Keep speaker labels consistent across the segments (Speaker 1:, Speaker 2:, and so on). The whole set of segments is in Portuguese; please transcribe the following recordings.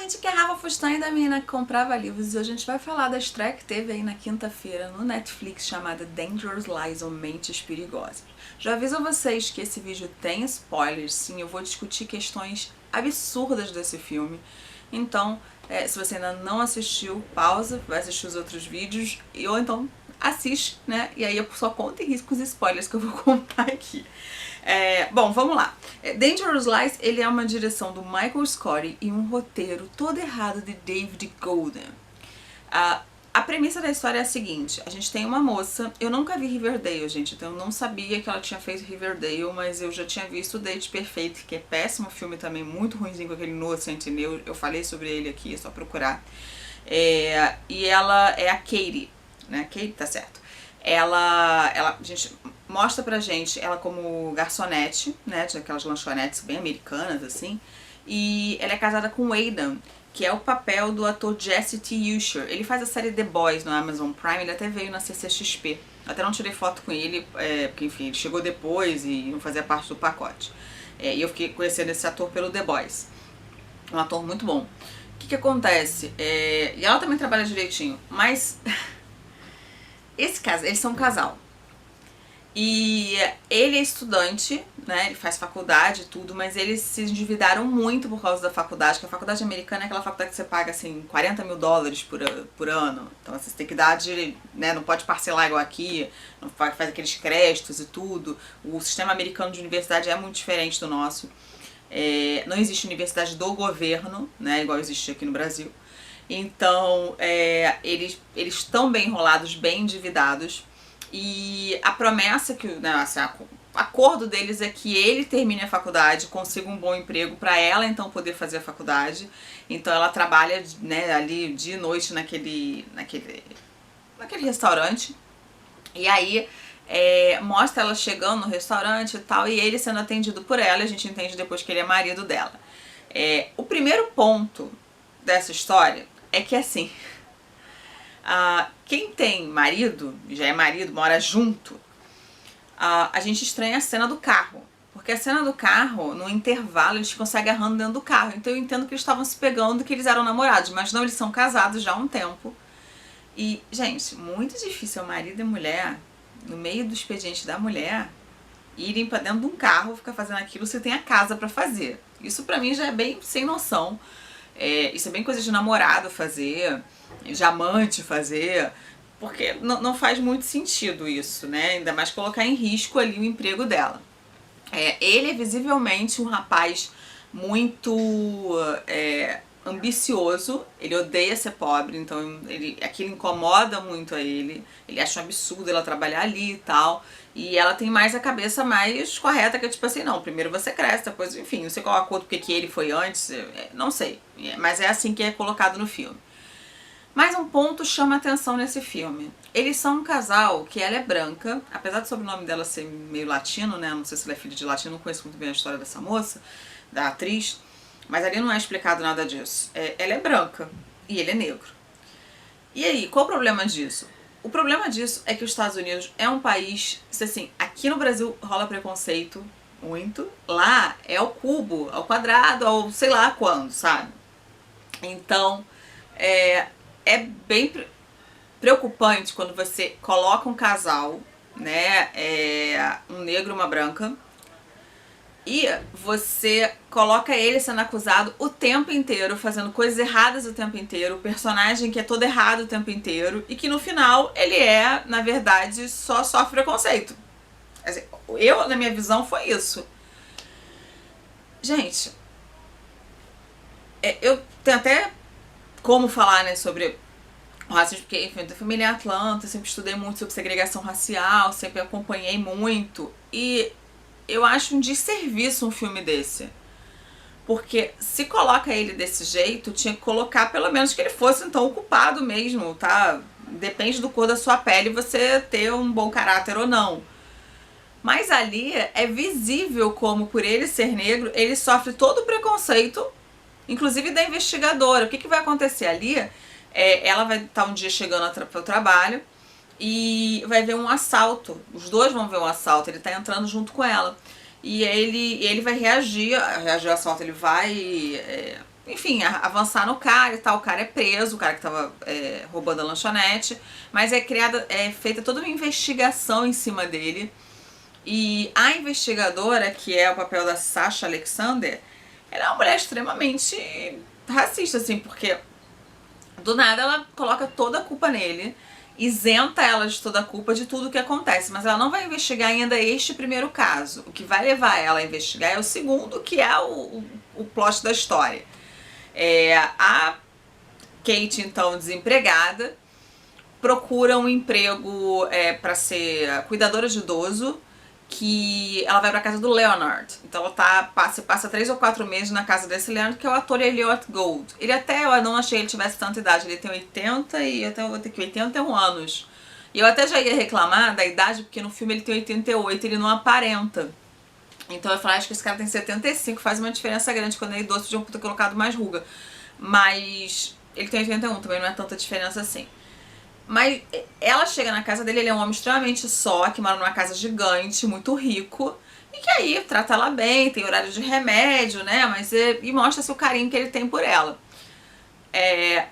Speaker 1: gente, que é Rafa Fustan da menina que comprava livros, e hoje a gente vai falar da estreia que teve aí na quinta-feira no Netflix chamada Dangerous Lies ou Mentes Perigosas. Já aviso a vocês que esse vídeo tem spoilers, sim, eu vou discutir questões absurdas desse filme, então se você ainda não assistiu, pausa, vai assistir os outros vídeos, ou então assiste, né, e aí eu só conto em risco os spoilers que eu vou contar aqui. Bom, vamos lá. Dangerous Lies, ele é uma direção do Michael Scotty e um roteiro todo errado de David Golden. A premissa da história é a seguinte: a gente tem uma moça, eu nunca vi Riverdale, gente, então eu não sabia que ela tinha feito Riverdale, mas eu já tinha visto o Date Perfeito, que é péssimo filme também, muito ruimzinho com aquele Noah Centineo, eu falei sobre ele aqui, é só procurar. E ela é a Katie, né? Katie, tá certo. A gente mostra pra gente ela como garçonete, né, de aquelas lanchonetes bem americanas, assim, e ela é casada com o Aidan, que é o papel do ator Jesse T. Usher. Ele faz a série The Boys no Amazon Prime, ele até veio na CCXP. Até não tirei foto com ele, porque enfim, ele chegou depois e não fazia parte do pacote. E eu fiquei conhecendo esse ator pelo The Boys. Um ator muito bom. O que acontece? E ela também trabalha direitinho, mas eles são um casal. E ele é estudante, né, ele faz faculdade e tudo, mas eles se endividaram muito por causa da faculdade, que a faculdade americana é aquela faculdade que você paga, assim, $40 mil por ano. Então, assim, você tem que dar né, não pode parcelar igual aqui, não faz aqueles créditos e tudo. O sistema americano de universidade é muito diferente do nosso. Não existe universidade do governo, né, igual existe aqui no Brasil. Então, eles estão bem enrolados, bem endividados. E a promessa que, né, assim, o acordo deles é que ele termine a faculdade, consiga um bom emprego para ela então poder fazer a faculdade. Então ela trabalha, né, ali dia e noite naquele restaurante. E aí mostra ela chegando no restaurante e tal, e ele sendo atendido por ela. A gente entende depois que ele é marido dela. O primeiro ponto dessa história é que, assim, quem tem marido, já é marido, mora junto, a gente estranha a cena do carro. Porque a cena do carro, no intervalo, eles ficam se agarrando dentro do carro. Então eu entendo que eles estavam se pegando, que eles eram namorados, mas não, eles são casados já há um tempo. E, gente, muito difícil o marido e mulher, no meio do expediente da mulher, irem pra dentro de um carro, ficar fazendo aquilo, você tem a casa pra fazer. Isso pra mim já é bem sem noção. Isso é bem coisa de namorado fazer, de amante fazer, porque não faz muito sentido isso, né? Ainda mais colocar em risco ali o emprego dela. Ele é visivelmente um rapaz muito ambicioso, ele odeia ser pobre, então aquilo incomoda muito a ele acha um absurdo ela trabalhar ali e tal, e ela tem mais a cabeça mais correta, que é tipo assim, não, primeiro você cresce, depois, enfim, não sei qual acordo porque que ele foi antes, não sei, mas é assim que é colocado no filme. Mas um ponto chama atenção nesse filme. Eles são um casal que ela é branca, apesar do sobrenome dela ser meio latino, né? Não sei se ela é filha de latino, não conheço muito bem a história dessa moça, da atriz, mas ali não é explicado nada disso. Ela é branca e ele é negro. E aí, qual o problema disso? O problema disso é que os Estados Unidos é um país, assim, aqui no Brasil rola preconceito muito, lá é ao cubo, ao quadrado, ao sei lá quando, sabe? Então, é bem preocupante quando você coloca um casal, né, um negro e uma branca, e você coloca ele sendo acusado o tempo inteiro, fazendo coisas erradas o tempo inteiro, o personagem que é todo errado o tempo inteiro, e que no final ele na verdade, só sofre preconceito. Assim, na minha visão, foi isso. Gente, eu tenho até como falar, né, sobre racismo, porque, enfim, eu tenho família em Atlanta, sempre estudei muito sobre segregação racial, sempre acompanhei muito, e eu acho um desserviço um filme desse. Porque se coloca ele desse jeito, tinha que colocar pelo menos que ele fosse, então, o culpado mesmo, tá? Depende do cor da sua pele você ter um bom caráter ou não. Mas ali é visível como, por ele ser negro, ele sofre todo o preconceito, inclusive da investigadora. O que vai acontecer ali? Ela vai estar um dia chegando para o trabalho e vai ver um assalto. Os dois vão ver um assalto, ele tá entrando junto com ela. E ele vai reagir ao assalto, ele vai enfim, avançar no cara e tal. O cara é preso, o cara que tava roubando a lanchonete, mas é feita toda uma investigação em cima dele. E a investigadora, que é o papel da Sasha Alexander, ela é uma mulher extremamente racista, assim, porque do nada ela coloca toda a culpa nele, isenta ela de toda a culpa de tudo que acontece, mas ela não vai investigar ainda este primeiro caso. O que vai levar ela a investigar é o segundo, que é o plot da história. A Kate, então, desempregada, procura um emprego para ser cuidadora de idoso, que ela vai pra casa do Leonard. Então ela passa 3 ou 4 meses na casa desse Leonard, que é o ator Elliot Gould. Ele até, eu não achei que ele tivesse tanta idade, ele tem 80 e até vou ter que 81 anos. E eu até já ia reclamar da idade, porque no filme ele tem 88, ele não aparenta. Então eu falei, acho que esse cara tem 75, faz uma diferença grande. Quando é idoso, podiam ter colocado mais ruga. Mas ele tem 81, também não é tanta diferença assim. Mas ela chega na casa dele, ele é um homem extremamente só, que mora numa casa gigante, muito rico, e que aí trata ela bem, tem horário de remédio, né? E mostra-se o carinho que ele tem por ela.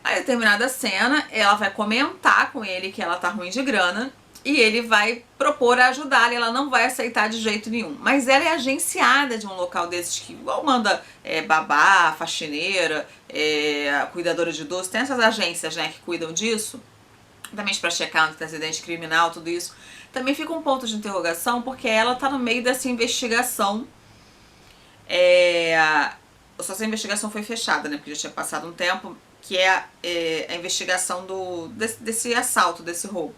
Speaker 1: A determinada cena, ela vai comentar com ele que ela tá ruim de grana, e ele vai propor ajudá-la, e ela não vai aceitar de jeito nenhum. Mas ela é agenciada de um local desses que igual manda babá, faxineira, cuidadora de idoso, tem essas agências, né, que cuidam disso. Também para checar antecedente criminal, tudo isso. Também fica um ponto de interrogação, porque ela tá no meio dessa investigação. Só essa investigação foi fechada, né? Porque já tinha passado um tempo, que é a investigação desse assalto, desse roubo,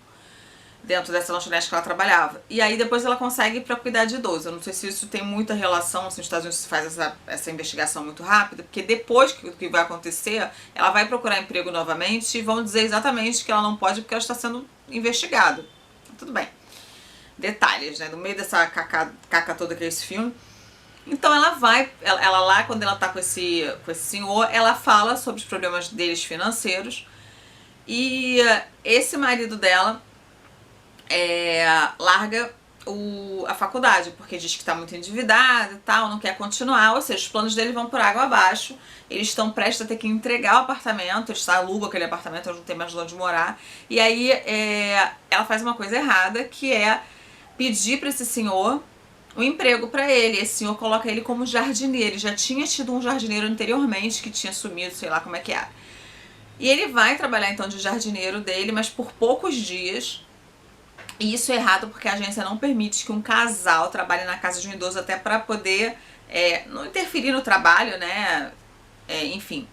Speaker 1: dentro dessa lanchonete que ela trabalhava. E aí depois ela consegue ir pra cuidar de idoso. Eu não sei se isso tem muita relação, assim, nos Estados Unidos se faz essa investigação muito rápida, porque depois que vai acontecer, ela vai procurar emprego novamente e vão dizer exatamente que ela não pode porque ela está sendo investigada. Tudo bem. Detalhes, né? No meio dessa caca toda que é esse filme. Então ela lá, quando ela tá com esse senhor, ela fala sobre os problemas deles financeiros. E esse marido dela larga a faculdade, porque diz que está muito endividado e tal, não quer continuar, ou seja, os planos dele vão por água abaixo, eles estão prestes a ter que entregar o apartamento, eles alugam aquele apartamento, eles não tem mais onde morar, e aí ela faz uma coisa errada, que é pedir para esse senhor um emprego para ele. Esse senhor coloca ele como jardineiro, ele já tinha tido um jardineiro anteriormente que tinha sumido, sei lá como é que era. E ele vai trabalhar então de jardineiro dele, mas por poucos dias. E isso é errado porque a agência não permite que um casal trabalhe na casa de um idoso, até para poder não interferir no trabalho, né? Enfim.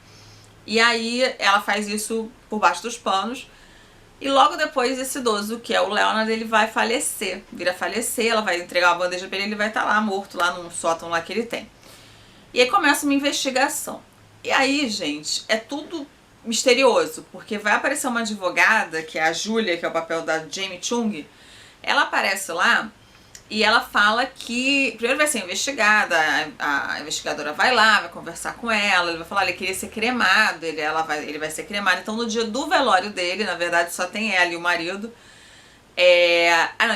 Speaker 1: E aí ela faz isso por baixo dos panos. E logo depois esse idoso, que é o Leonard, ele vai falecer. Vir a falecer, ela vai entregar uma bandeja pra ele, ele vai estar lá morto, lá num sótão lá que ele tem. E aí começa uma investigação. E aí, gente, é tudo misterioso, porque vai aparecer uma advogada, que é a Julia, que é o papel da Jamie Chung. Ela aparece lá e ela fala que primeiro vai ser investigada, a investigadora vai lá, vai conversar com ela, ele vai falar, ele queria ser cremado, ele vai ser cremado. Então no dia do velório dele, na verdade só tem ela e o marido.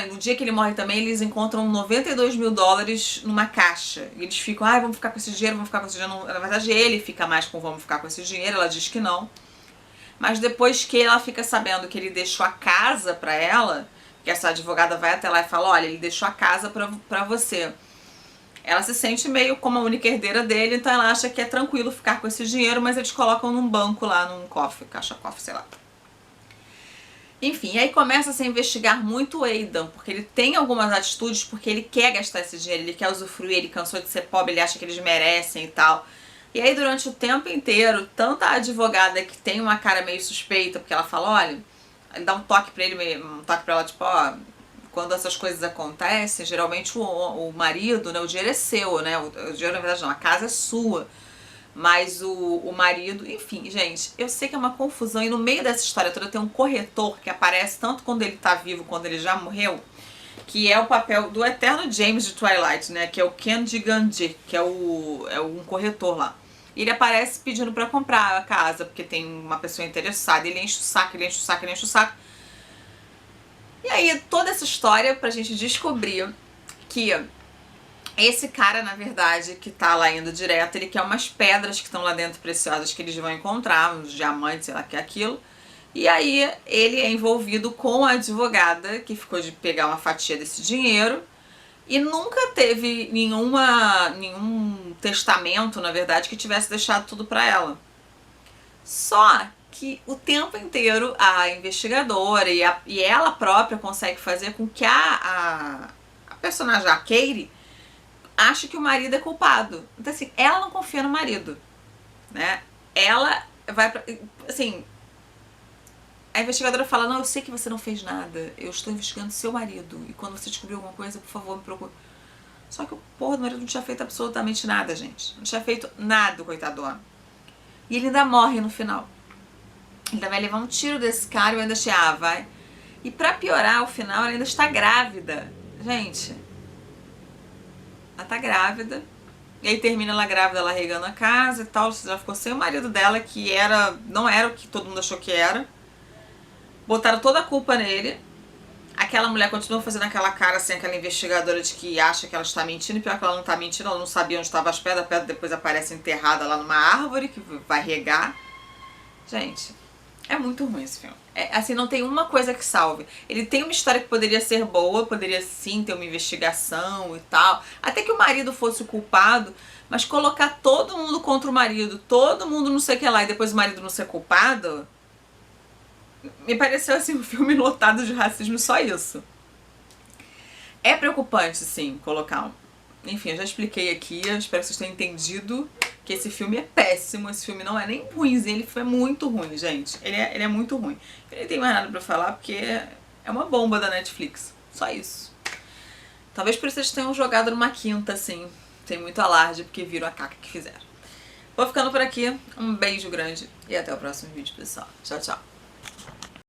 Speaker 1: No dia que ele morre também, eles encontram 92 mil dólares numa caixa. E eles ficam, vamos ficar com esse dinheiro, vamos ficar com esse dinheiro. Na verdade ele fica mais com vamos ficar com esse dinheiro, ela diz que não. Mas depois que ela fica sabendo que ele deixou a casa pra ela, que essa advogada vai até lá e fala, olha, ele deixou a casa pra você. Ela se sente meio como a única herdeira dele, então ela acha que é tranquilo ficar com esse dinheiro, mas eles colocam num banco lá, num cofre, caixa-cofre, sei lá. Enfim, aí começa a se investigar muito o Aidan, porque ele tem algumas atitudes, porque ele quer gastar esse dinheiro, ele quer usufruir, ele cansou de ser pobre, ele acha que eles merecem e tal. E aí durante o tempo inteiro, tanto a advogada que tem uma cara meio suspeita, porque ela fala, olha, ele dá um toque pra ele, um toque pra ela, tipo, quando essas coisas acontecem, geralmente o marido, né, o dinheiro é seu, né, o dinheiro na verdade não, a casa é sua, mas o marido, enfim, gente, eu sei que é uma confusão, e no meio dessa história toda tem um corretor que aparece tanto quando ele tá vivo quando ele já morreu, que é o papel do eterno James de Twilight, né, que é o Ken Gigante, que é um corretor lá. E ele aparece pedindo pra comprar a casa, porque tem uma pessoa interessada, ele enche o saco, ele enche o saco, ele enche o saco. E aí toda essa história pra gente descobrir que Esse cara, na verdade, que tá lá indo direto, ele quer umas pedras que estão lá dentro preciosas que eles vão encontrar, uns diamantes, sei lá que é aquilo. E aí ele é envolvido com a advogada que ficou de pegar uma fatia desse dinheiro e nunca teve nenhum testamento, na verdade, que tivesse deixado tudo pra ela. Só que o tempo inteiro a investigadora e ela própria consegue fazer com que a personagem, a Katie, acha que o marido é culpado. Então, assim, ela não confia no marido, né? Ela vai pra, assim, a investigadora fala, não, eu sei que você não fez nada, eu estou investigando seu marido, e quando você descobrir alguma coisa, por favor, me procure. Só que o porra do marido não tinha feito absolutamente nada, gente. Não tinha feito nada, coitado do homem. E ele ainda morre no final. Ele ainda vai levar um tiro desse cara e eu ainda achei, vai. E pra piorar, o final, ela ainda está grávida. Gente, ela tá grávida. E aí termina ela grávida, ela regando a casa e tal. Já ficou sem o marido dela, que não era o que todo mundo achou que era. Botaram toda a culpa nele. Aquela mulher continua fazendo aquela cara assim, aquela investigadora de que acha que ela está mentindo. E pior que ela não está mentindo, ela não sabia onde estavam as pedras. A pedra depois aparece enterrada lá numa árvore que vai regar. Gente, é muito ruim esse filme. Assim, não tem uma coisa que salve. Ele tem uma história que poderia ser boa, poderia sim ter uma investigação e tal. Até que o marido fosse o culpado, mas colocar todo mundo contra o marido, todo mundo não sei o que lá, e depois o marido não ser culpado, me pareceu assim um filme lotado de racismo, só isso. É preocupante, sim, colocar um. Enfim, eu já expliquei aqui, eu espero que vocês tenham entendido que esse filme é péssimo, esse filme não é nem ruimzinho, ele foi muito ruim, gente. Ele é muito ruim. Eu nem tenho mais nada pra falar, porque é uma bomba da Netflix, só isso. Talvez por isso eles tenham jogado numa quinta, assim, tem muito alarde, porque viram a caca que fizeram. Vou ficando por aqui, um beijo grande e até o próximo vídeo, pessoal. Tchau, tchau.